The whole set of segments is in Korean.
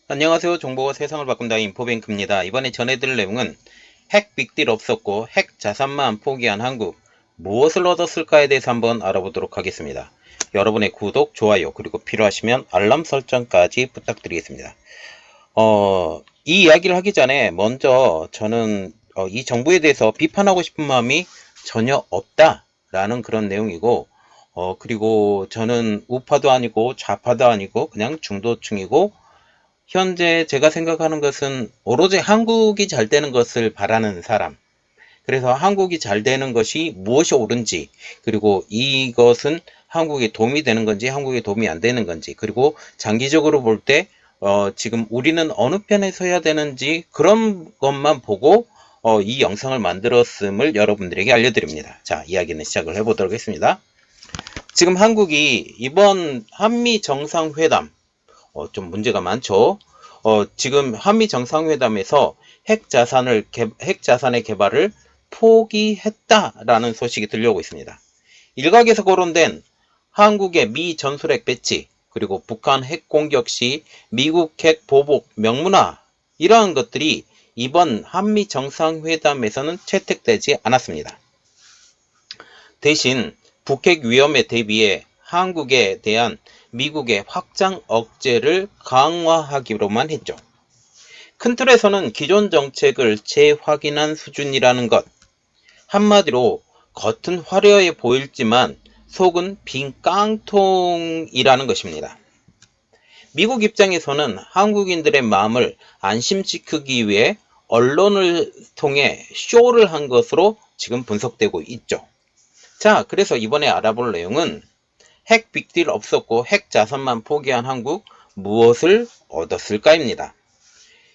안녕하세요. 정보가 세상을 바꾼다 인포뱅크입니다. 이번에 전해드릴 내용은 핵 빅딜 없었고 핵 자산만 포기한 한국 무엇을 얻었을까에 대해서 한번 알아보도록 하겠습니다. 여러분의 구독, 좋아요 그리고 필요하시면 알람 설정까지 부탁드리겠습니다. 이 이야기를 하기 전에 먼저 저는 이 정부에 대해서 비판하고 싶은 마음이 전혀 없다라는 그런 내용이고 그리고 저는 우파도 아니고 좌파도 아니고 그냥 중도층이고 현재 제가 생각하는 것은 오로지 한국이 잘 되는 것을 바라는 사람. 그래서 한국이 잘 되는 것이 무엇이 옳은지, 그리고 이것은 한국에 도움이 되는 건지, 한국에 도움이 안 되는 건지, 그리고 장기적으로 볼 때, 지금 우리는 어느 편에 서야 되는지 그런 것만 보고 이 영상을 만들었음을 여러분들에게 알려드립니다. 자, 이야기는 시작을 해보도록 하겠습니다. 지금 한국이 이번 한미 정상회담, 좀 문제가 많죠. 지금 한미 정상회담에서 핵 자산의 개발을 포기했다라는 소식이 들려오고 있습니다. 일각에서 거론된 한국의 미 전술핵 배치, 그리고 북한 핵 공격 시 미국 핵 보복 명문화, 이러한 것들이 이번 한미 정상회담에서는 채택되지 않았습니다. 대신 북핵 위험에 대비해 한국에 대한 미국의 확장 억제를 강화하기로만 했죠. 큰 틀에서는 기존 정책을 재확인한 수준이라는 것. 한마디로 겉은 화려해 보일지만 속은 빈 깡통이라는 것입니다. 미국 입장에서는 한국인들의 마음을 안심시키기 위해 언론을 통해 쇼를 한 것으로 지금 분석되고 있죠. 자, 그래서 이번에 알아볼 내용은 핵 빅딜 없었고 핵 자산만 포기한 한국 무엇을 얻었을까입니다.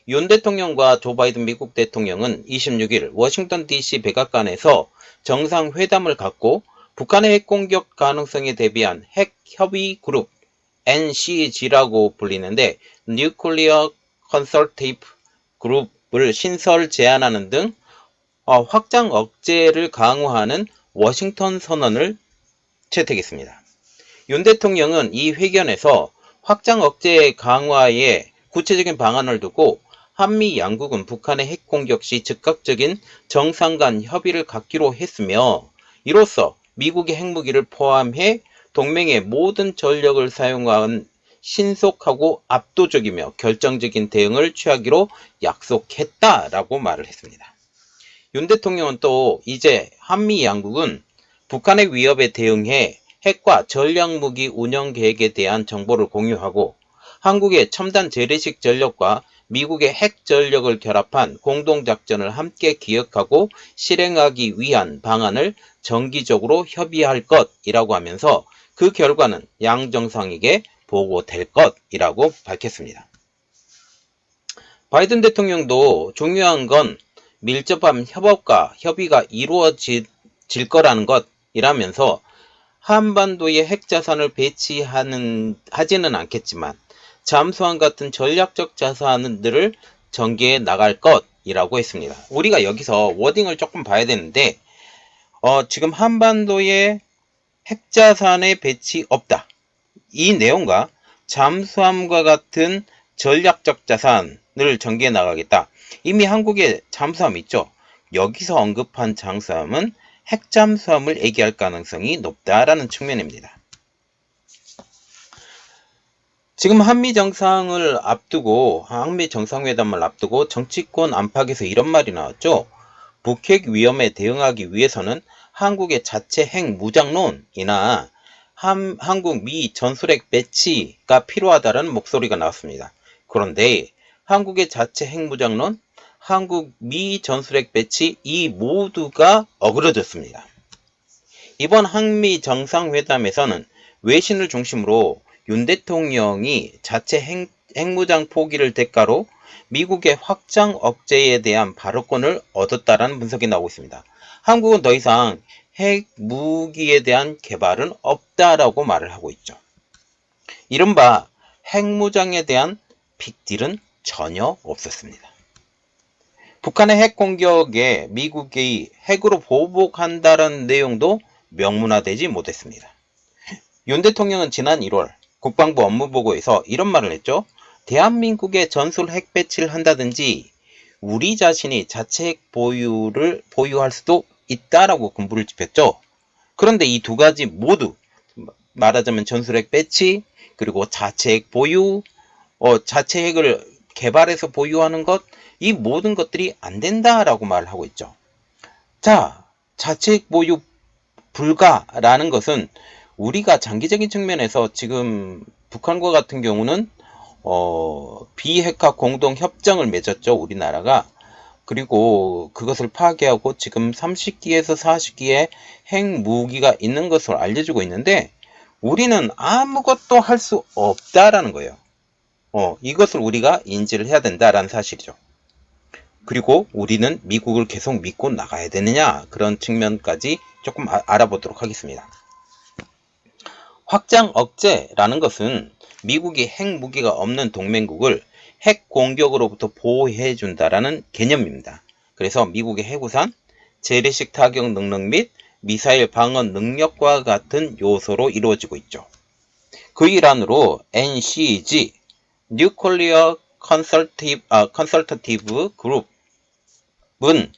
윤 대통령과 조 바이든 미국 대통령은 26일 워싱턴 DC 백악관에서 정상회담을 갖고 북한의 핵 공격 가능성에 대비한 핵 협의 그룹 NCG라고 불리는데 Nuclear Consultative 그룹을 신설 제안하는 등 확장 억제를 강화하는 워싱턴 선언을 채택했습니다. 윤 대통령은 이 회견에서 확장 억제 강화에 구체적인 방안을 두고 한미 양국은 북한의 핵 공격 시 즉각적인 정상 간 협의를 갖기로 했으며 이로써 미국의 핵무기를 포함해 동맹의 모든 전력을 사용한 신속하고 압도적이며 결정적인 대응을 취하기로 약속했다라고 말을 했습니다. 윤 대통령은 또 이제 한미 양국은 북한의 위협에 대응해 핵과 전략무기 운영 계획에 대한 정보를 공유하고 한국의 첨단 재래식 전력과 미국의 핵 전력을 결합한 공동작전을 함께 기획하고 실행하기 위한 방안을 정기적으로 협의할 것이라고 하면서 그 결과는 양 정상에게 보고될 것이라고 밝혔습니다. 바이든 대통령도 중요한 건 밀접한 협업과 협의가 이루어질 거라는 것이라면서 한반도에 핵자산을 하지는 않겠지만 잠수함 같은 전략적 자산들을 전개해 나갈 것이라고 했습니다. 우리가 여기서 워딩을 조금 봐야 되는데 지금 한반도에 핵자산의 배치 없다. 이 내용과 잠수함과 같은 전략적 자산을 전개해 나가겠다. 이미 한국에 잠수함 있죠. 여기서 언급한 잠수함은 핵잠수함을 얘기할 가능성이 높다라는 측면입니다. 지금 한미 정상회담을 앞두고 정치권 안팎에서 이런 말이 나왔죠. 북핵 위험에 대응하기 위해서는 한국의 자체 핵 무장론이나 한국 미 전술핵 배치가 필요하다는 목소리가 나왔습니다. 그런데 한국의 자체 핵 무장론, 한국 미 전술핵 배치 이 모두가 어그러졌습니다. 이번 한미 정상회담에서는 외신을 중심으로 윤 대통령이 자체 핵무장 포기를 대가로 미국의 확장 억제에 대한 발언권을 얻었다라는 분석이 나오고 있습니다. 한국은 더 이상 핵무기에 대한 개발은 없다라고 말을 하고 있죠. 이른바 핵무장에 대한 빅딜은 전혀 없었습니다. 북한의 핵 공격에 미국이 핵으로 보복한다는 내용도 명문화되지 못했습니다. 윤 대통령은 지난 1월 국방부 업무보고에서 이런 말을 했죠. 대한민국에 전술 핵 배치를 한다든지 우리 자신이 자체 핵 보유할 수도 있다라고 군부를 짚었죠. 그런데 이 두 가지 모두 말하자면 전술 핵 배치 그리고 자체 핵 보유, 자체 핵을 개발해서 보유하는 것, 이 모든 것들이 안 된다라고 말을 하고 있죠. 자, 자체 핵 보유 불가라는 것은 우리가 장기적인 측면에서 지금 북한과 같은 경우는 비핵화 공동협정을 맺었죠. 우리나라가. 그리고 그것을 파괴하고 지금 30기에서 40기의 핵무기가 있는 것으로 알려지고 있는데 우리는 아무것도 할 수 없다라는 거예요. 이것을 우리가 인지를 해야 된다라는 사실이죠. 그리고 우리는 미국을 계속 믿고 나가야 되느냐, 그런 측면까지 조금 알아보도록 하겠습니다. 확장 억제라는 것은 미국이 핵무기가 없는 동맹국을 핵 공격으로부터 보호해 준다라는 개념입니다. 그래서 미국의 해구산, 재래식 타격 능력 및 미사일 방어 능력과 같은 요소로 이루어지고 있죠. 그 일환으로 NCG, Nuclear Consultative Group은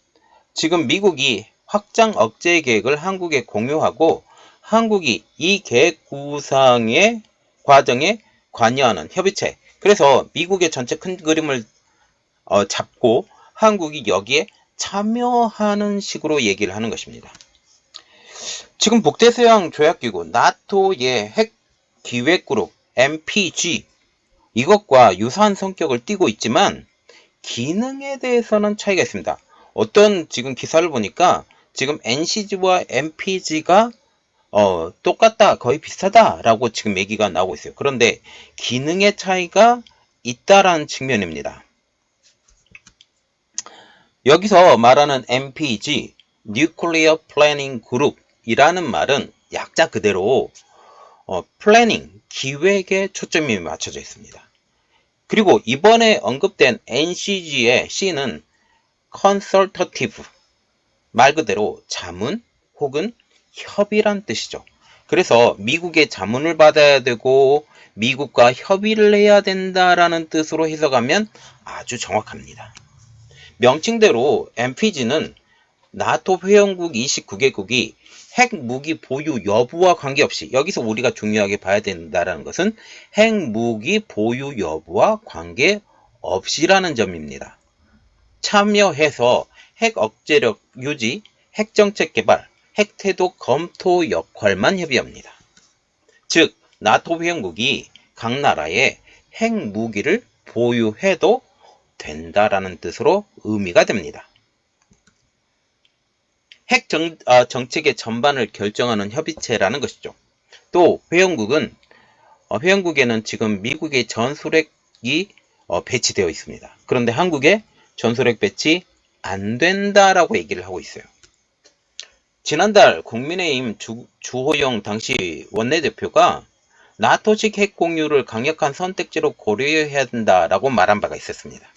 지금 미국이 확장 억제 계획을 한국에 공유하고 한국이 이 계획 구상의 과정에 관여하는 협의체, 그래서 미국의 전체 큰 그림을 잡고 한국이 여기에 참여하는 식으로 얘기를 하는 것입니다. 지금 북대서양 조약기구 나토의 핵 기획그룹 MPG, 이것과 유사한 성격을 띠고 있지만 기능에 대해서는 차이가 있습니다. 어떤 지금 기사를 보니까 지금 NCG와 MPG가 똑같다, 거의 비슷하다라고 지금 얘기가 나오고 있어요. 그런데 기능의 차이가 있다라는 측면입니다. 여기서 말하는 MPG, Nuclear Planning Group이라는 말은 약자 그대로 플래닝, 기획에 초점이 맞춰져 있습니다. 그리고 이번에 언급된 NCG의 C는 Consultative, 말 그대로 자문 혹은 협의란 뜻이죠. 그래서 미국의 자문을 받아야 되고 미국과 협의를 해야 된다라는 뜻으로 해석하면 아주 정확합니다. 명칭대로 MPG는 나토 회원국 29개국이 핵무기 보유 여부와 관계없이, 여기서 우리가 중요하게 봐야 된다는 것은 핵무기 보유 여부와 관계없이라는 점입니다. 참여해서 핵 억제력 유지, 핵정책 개발, 핵태도 검토 역할만 협의합니다. 즉, 나토 회원국이 각 나라에 핵무기를 보유해도 된다라는 뜻으로 의미가 됩니다. 핵 정책의 전반을 결정하는 협의체라는 것이죠. 또 회원국에는 지금 미국의 전술핵이 배치되어 있습니다. 그런데 한국에 전술핵 배치 안 된다라고 얘기를 하고 있어요. 지난달 국민의힘 주호영 당시 원내대표가 나토식 핵 공유를 강력한 선택지로 고려해야 된다라고 말한 바가 있었습니다.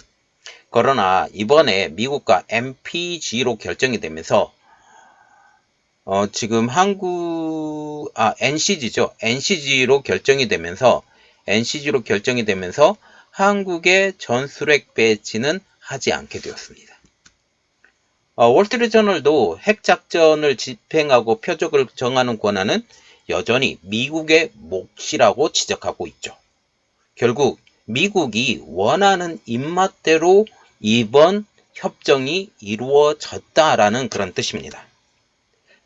그러나 이번에 미국과 MPG로 결정이 되면서 지금 NCG죠. NCG로 결정이 되면서 한국의 전술핵 배치는 하지 않게 되었습니다. 월스트리트저널도 핵작전을 집행하고 표적을 정하는 권한은 여전히 미국의 몫이라고 지적하고 있죠. 결국 미국이 원하는 입맛대로 이번 협정이 이루어졌다라는 그런 뜻입니다.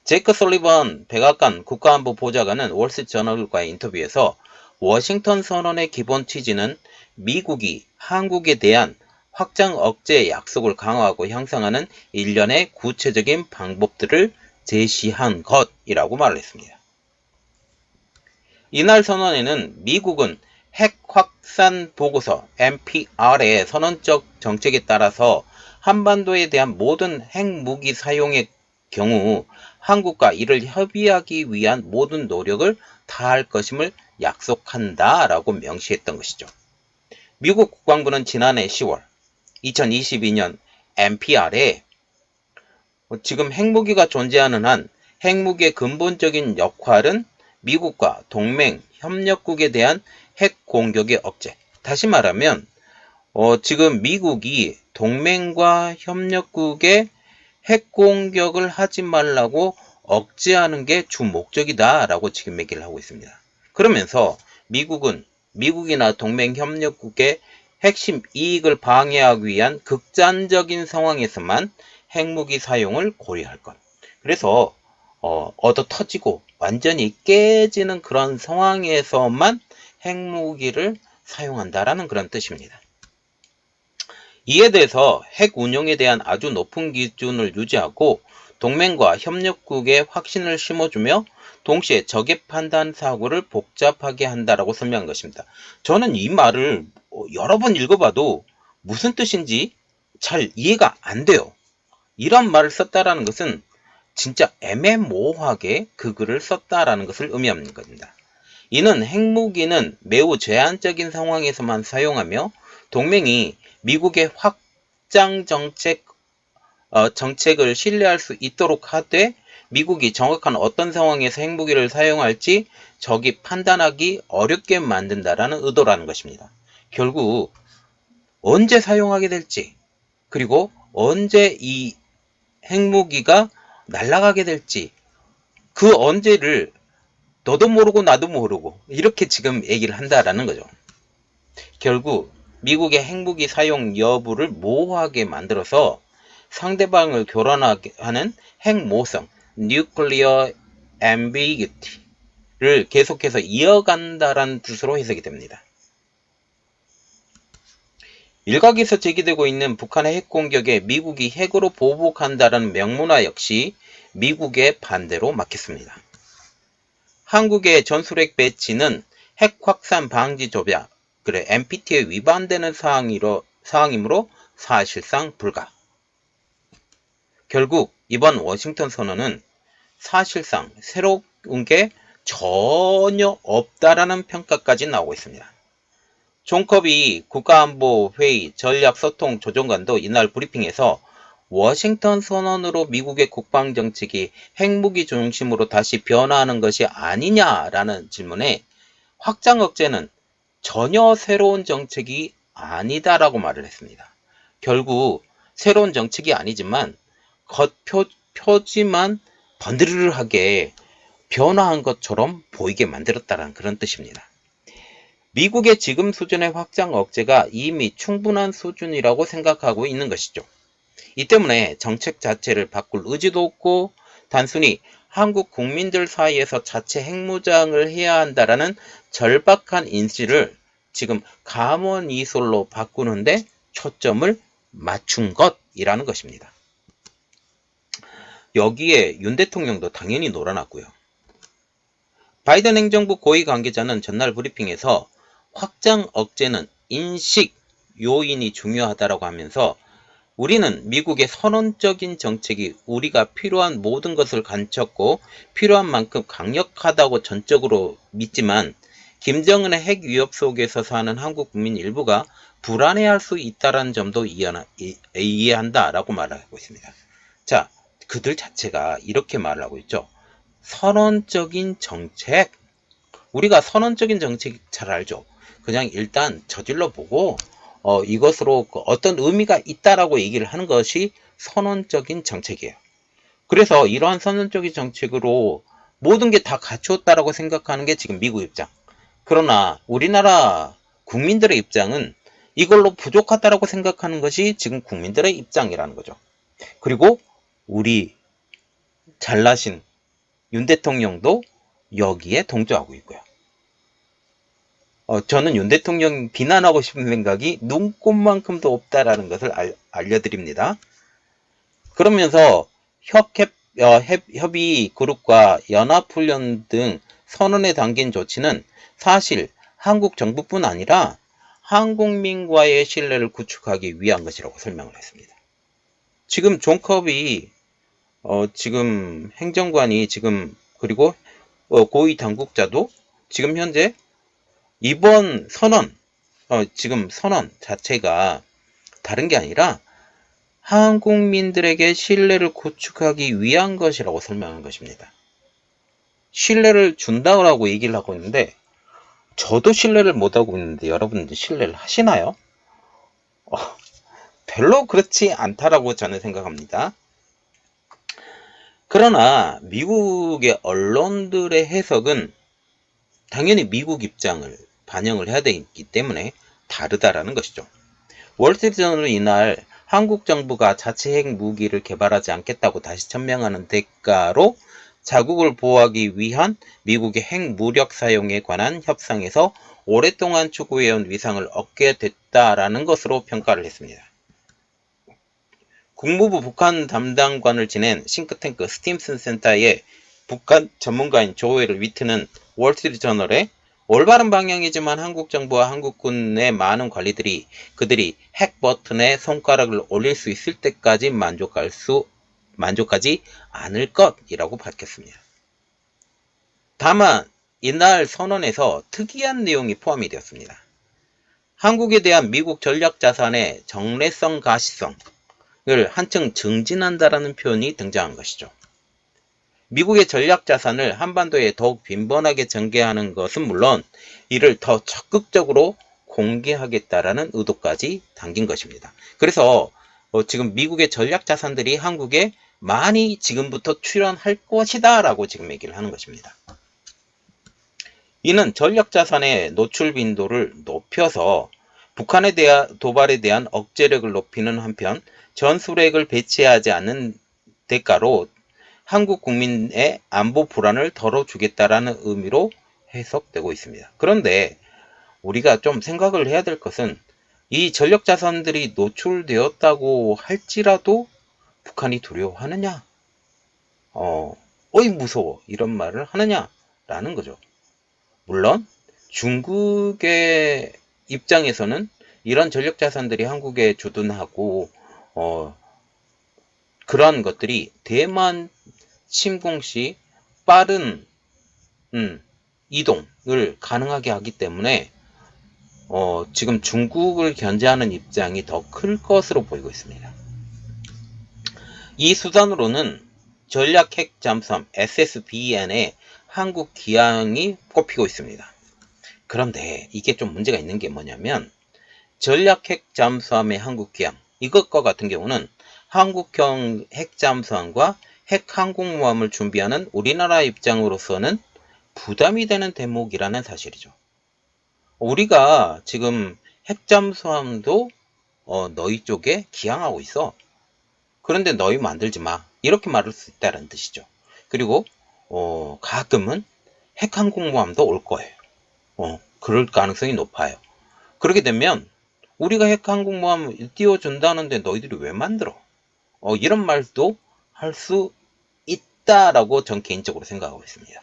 제이크 설리번 백악관 국가안보 보좌관은 월스트리트저널과의 인터뷰에서 워싱턴 선언의 기본 취지는 미국이 한국에 대한 확장 억제 약속을 강화하고 향상하는 일련의 구체적인 방법들을 제시한 것이라고 말을 했습니다. 이날 선언에는 미국은 핵 확산 보고서 NPR의 선언적 정책에 따라서 한반도에 대한 모든 핵무기 사용의 경우 한국과 이를 협의하기 위한 모든 노력을 다할 것임을 약속한다라고 명시했던 것이죠. 미국 국방부는 지난해 10월 2022년 NPR에 지금 핵무기가 존재하는 한 핵무기의 근본적인 역할은 미국과 동맹, 협력국에 대한 핵 공격의 억제, 다시 말하면 지금 미국이 동맹과 협력국에 핵 공격을 하지 말라고 억제하는 게 주 목적이다라고 지금 얘기를 하고 있습니다. 그러면서 미국이나 동맹 협력국의 핵심 이익을 방해하기 위한 극단적인 상황에서만 핵무기 사용을 고려할 것. 그래서 얻어 터지고 완전히 깨지는 그런 상황에서만 핵무기를 사용한다라는 그런 뜻입니다. 이에 대해서 핵 운용에 대한 아주 높은 기준을 유지하고 동맹과 협력국에 확신을 심어주며 동시에 적의 판단 사고를 복잡하게 한다라고 설명한 것입니다. 저는 이 말을 여러 번 읽어봐도 무슨 뜻인지 잘 이해가 안 돼요. 이런 말을 썼다라는 것은 진짜 애매모호하게 그 글을 썼다라는 것을 의미하는 겁니다. 이는 핵무기는 매우 제한적인 상황에서만 사용하며 동맹이 미국의 확장 정책을 신뢰할 수 있도록 하되 미국이 정확한 어떤 상황에서 핵무기를 사용할지 적이 판단하기 어렵게 만든다라는 의도라는 것입니다. 결국 언제 사용하게 될지 그리고 언제 이 핵무기가 날아가게 될지 그 언제를 너도 모르고 나도 모르고 이렇게 지금 얘기를 한다라는 거죠. 결국 미국의 핵무기 사용 여부를 모호하게 만들어서 상대방을 교란하게 하는 핵모성 (nuclear ambiguity를 계속해서 이어간다라는 뜻으로 해석이 됩니다. 일각에서 제기되고 있는 북한의 핵공격에 미국이 핵으로 보복한다라는 명문화 역시 미국의 반대로 막혔습니다. 한국의 전술핵 배치는 핵 확산 방지 조약 (NPT에) 위반되는 사항이므로 사실상 불가. 결국 이번 워싱턴 선언은 사실상 새로운 게 전혀 없다라는 평가까지 나오고 있습니다. 존 커비 국가안보회의 전략소통조정관도 이날 브리핑에서 워싱턴 선언으로 미국의 국방정책이 핵무기 중심으로 다시 변화하는 것이 아니냐라는 질문에 확장 억제는 전혀 새로운 정책이 아니다라고 말을 했습니다. 결국 새로운 정책이 아니지만 겉표지만 번드르르하게 변화한 것처럼 보이게 만들었다는 그런 뜻입니다. 미국의 지금 수준의 확장 억제가 이미 충분한 수준이라고 생각하고 있는 것이죠. 이 때문에 정책 자체를 바꿀 의지도 없고 단순히 한국 국민들 사이에서 자체 핵무장을 해야 한다라는 절박한 인식을 지금 감언이설로 바꾸는데 초점을 맞춘 것이라는 것입니다. 여기에 윤 대통령도 당연히 놀아났고요. 바이든 행정부 고위 관계자는 전날 브리핑에서 확장 억제는 인식 요인이 중요하다고 하면서 우리는 미국의 선언적인 정책이 우리가 필요한 모든 것을 감췄고 필요한 만큼 강력하다고 전적으로 믿지만 김정은의 핵 위협 속에서 사는 한국 국민 일부가 불안해할 수 있다는 점도 이해한다라고 말하고 있습니다. 자, 그들 자체가 이렇게 말을 하고 있죠. 선언적인 정책. 우리가 선언적인 정책 잘 알죠. 그냥 일단 저질러 보고 이것으로 어떤 의미가 있다라고 얘기를 하는 것이 선언적인 정책이에요. 그래서 이러한 선언적인 정책으로 모든 게 다 갖추었다라고 생각하는 게 지금 미국 입장. 그러나 우리나라 국민들의 입장은 이걸로 부족하다라고 생각하는 것이 지금 국민들의 입장이라는 거죠. 그리고 우리 잘나신 윤 대통령도 여기에 동조하고 있고요. 저는 윤 대통령 비난하고 싶은 생각이 눈꼽만큼도 없다라는 것을 알려드립니다. 그러면서 협의 그룹과 연합훈련 등 선언에 담긴 조치는 사실 한국 정부뿐 아니라 한국민과의 신뢰를 구축하기 위한 것이라고 설명을 했습니다. 지금 존 커비 지금 행정관이 지금 그리고 고위 당국자도 지금 현재 이번 선언 지금 선언 자체가 다른 게 아니라 한국민들에게 신뢰를 구축하기 위한 것이라고 설명한 것입니다. 신뢰를 준다고 얘기를 하고 있는데 저도 신뢰를 못하고 있는데 여러분들 신뢰를 하시나요? 별로 그렇지 않다라고 저는 생각합니다. 그러나 미국의 언론들의 해석은 당연히 미국 입장을 반영을 해야 되기 때문에 다르다라는 것이죠. 월스트리트저널은 이날 한국 정부가 자체 핵 무기를 개발하지 않겠다고 다시 천명하는 대가로 자국을 보호하기 위한 미국의 핵 무력 사용에 관한 협상에서 오랫동안 추구해온 위상을 얻게 됐다라는 것으로 평가를 했습니다. 국무부 북한 담당관을 지낸 싱크탱크 스팀슨 센터의 북한 전문가인 조엘 위트는 월스트리트저널에 올바른 방향이지만 한국 정부와 한국군의 많은 관리들이 그들이 핵 버튼에 손가락을 올릴 수 있을 때까지 만족하지 않을 것이라고 밝혔습니다. 다만 이날 선언에서 특이한 내용이 포함이 되었습니다. 한국에 대한 미국 전략 자산의 정례성 가시성을 한층 증진한다라는 표현이 등장한 것이죠. 미국의 전략 자산을 한반도에 더욱 빈번하게 전개하는 것은 물론 이를 더 적극적으로 공개하겠다라는 의도까지 담긴 것입니다. 그래서 지금 미국의 전략 자산들이 한국에 많이 지금부터 출연할 것이다 라고 지금 얘기를 하는 것입니다. 이는 전략 자산의 노출 빈도를 높여서 북한에 대한 도발에 대한 억제력을 높이는 한편 전술핵을 배치하지 않는 대가로 한국 국민의 안보 불안을 덜어주겠다라는 의미로 해석되고 있습니다. 그런데 우리가 좀 생각을 해야 될 것은 이 전력 자산들이 노출되었다고 할지라도 북한이 두려워하느냐? 어이 무서워 이런 말을 하느냐라는 거죠. 물론 중국의 입장에서는 이런 전력 자산들이 한국에 주둔하고 그러한 것들이 대만 침공 시 빠른 이동을 가능하게 하기 때문에 지금 중국을 견제하는 입장이 더 클 것으로 보이고 있습니다. 이 수단으로는 전략 핵 잠수함 SSBN의 한국 기항이 꼽히고 있습니다. 그런데 이게 좀 문제가 있는 게 뭐냐면 전략 핵 잠수함의 한국 기항 이것과 같은 경우는 한국형 핵 잠수함과 핵 항공모함을 준비하는 우리나라 입장으로서는 부담이 되는 대목이라는 사실이죠. 우리가 지금 핵 잠수함도 너희 쪽에 기항하고 있어. 그런데 너희 만들지 마. 이렇게 말할 수 있다는 뜻이죠. 그리고 가끔은 핵 항공모함도 올 거예요. 그럴 가능성이 높아요. 그렇게 되면 우리가 핵 항공모함 띄워준다는데 너희들이 왜 만들어? 이런 말도 할 수 있다라고 전 개인적으로 생각하고 있습니다.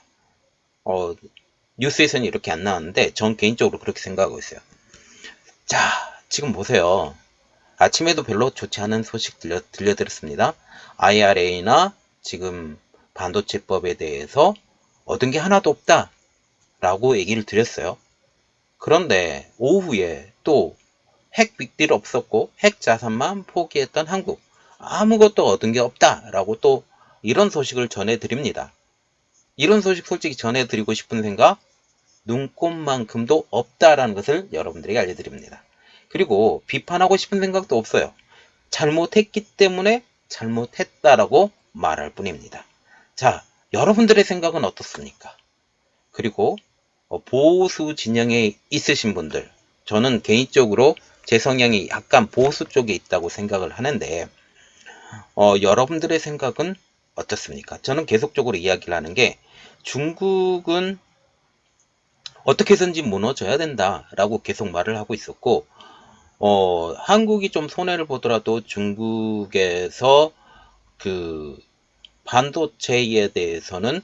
뉴스에서는 이렇게 안 나왔는데 전 개인적으로 그렇게 생각하고 있어요. 자, 지금 보세요. 아침에도 별로 좋지 않은 소식 들려드렸습니다. IRA나 지금 반도체법에 대해서 얻은 게 하나도 없다 라고 얘기를 드렸어요. 그런데 오후에 또 핵 빅딜 없었고 핵 자산만 포기했던 한국 아무것도 얻은 게 없다 라고 또 이런 소식을 전해드립니다. 이런 소식 솔직히 전해드리고 싶은 생각 눈꼽만큼도 없다라는 것을 여러분들에게 알려드립니다. 그리고 비판하고 싶은 생각도 없어요. 잘못했기 때문에 잘못했다라고 말할 뿐입니다. 자, 여러분들의 생각은 어떻습니까? 그리고 보수 진영에 있으신 분들, 저는 개인적으로 제 성향이 약간 보수 쪽에 있다고 생각을 하는데 여러분들의 생각은 어떻습니까? 저는 계속적으로 이야기를 하는 게 중국은 어떻게 해서든지 무너져야 된다라고 계속 말을 하고 있었고 한국이 좀 손해를 보더라도 중국에서 그 반도체에 대해서는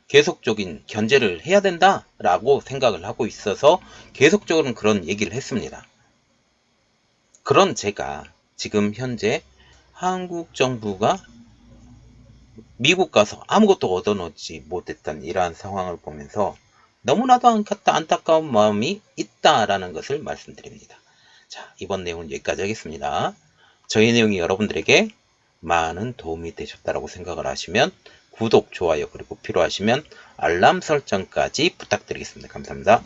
계속적인 견제를 해야 된다라고 생각을 하고 있어서 계속적으로 그런 얘기를 했습니다. 그런 제가 지금 현재 한국 정부가 미국 가서 아무것도 얻어놓지 못했던 이러한 상황을 보면서 너무나도 안타까운 마음이 있다라는 것을 말씀드립니다. 자, 이번 내용은 여기까지 하겠습니다. 저희 내용이 여러분들에게 많은 도움이 되셨다고 생각을 하시면 구독, 좋아요, 그리고 필요하시면 알람 설정까지 부탁드리겠습니다. 감사합니다.